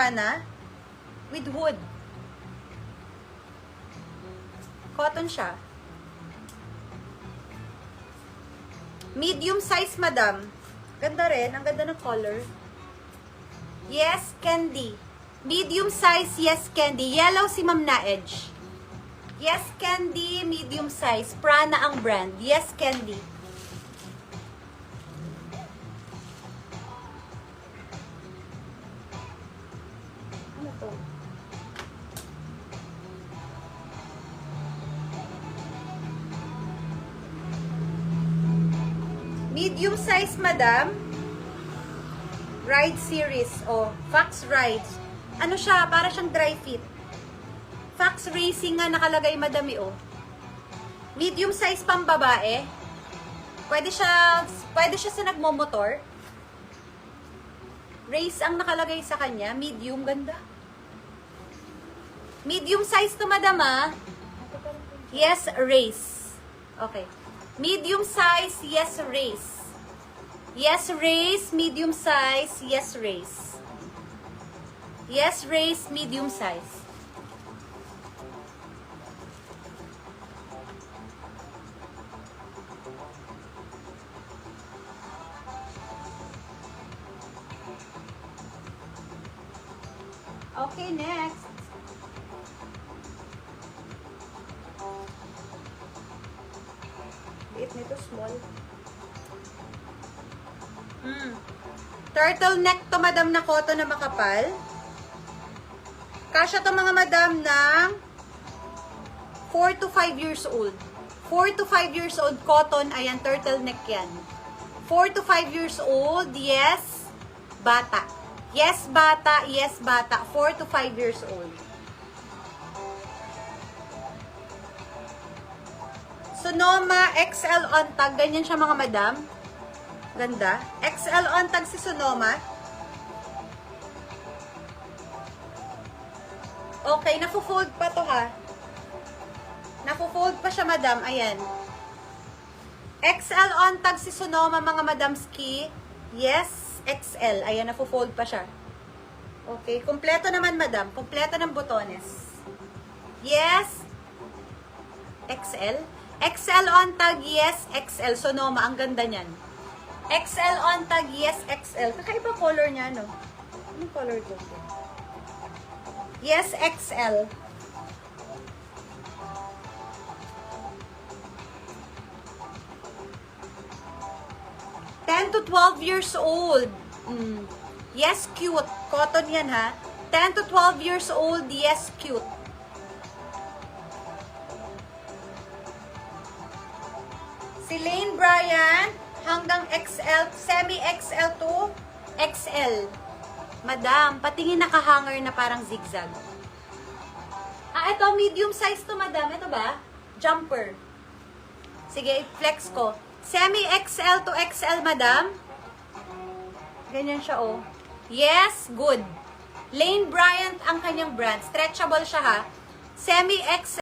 Prana with hood. Cotton siya. Medium size, madam. Ganda rin. Ang ganda ng color. Yes, Candy. Medium size, Yes, Candy. Yellow si Ma'am Naedge. Yes, Candy. Medium size. Prana ang brand. Yes, Candy. Ano to? Medium size, madam. Ride series. O, Fox Rides. Ano siya? Para siyang dry fit. Fox Racing nga nakalagay, madami, o. Medium size pang babae. Pwede siya sa nagmomotor. Race ang nakalagay sa kanya. Medium, ganda. Medium size to, madam, ah. Yes, race. Okay. Medium size, yes, race. Yes, race, medium size, yes, race. Yes, race, medium size. Okay, next. Liit nito, small. Turtleneck to, madam, na cotton na makapal. Kasya to, mga madam, ng 4 to 5 years old. 4 to 5 years old cotton. Ayan, turtleneck yan. 4 to 5 years old, yes, bata. Yes, bata, yes, bata. 4 to 5 years old. Sonoma XL on tag. Ganyan siya, mga madam. Ganda. XL on tag si Sonoma. Okay, nafu-fold pa to, ha. Nafu-fold pa siya, madam. Ayan. XL on tag si Sonoma, mga madamski. Yes, XL. Ayan, nafu-fold pa siya. Okay, kompleto naman, madam. Kompleto ng botones. Yes, XL. XL on tag, yes, XL. Sonoma, ang ganda niyan. XL on tag, yes, XL. Kakaiba color niya, no? Anong color to? Yes, XL. To 12 years old. Yes, cute. Cotton yan, ha? 10 to 12 years old, yes, cute. Si Lane Bryant, hanggang XL, semi-XL to XL. Madam, patingin naka-hanger na parang zigzag. Ah, ito, medium size to, madam. Ito ba? Jumper. Sige, flex ko. Semi-XL to XL, madam. Ganyan siya, oh. Yes, good. Lane Bryant ang kanyang brand. Stretchable siya, ha. Semi-XL.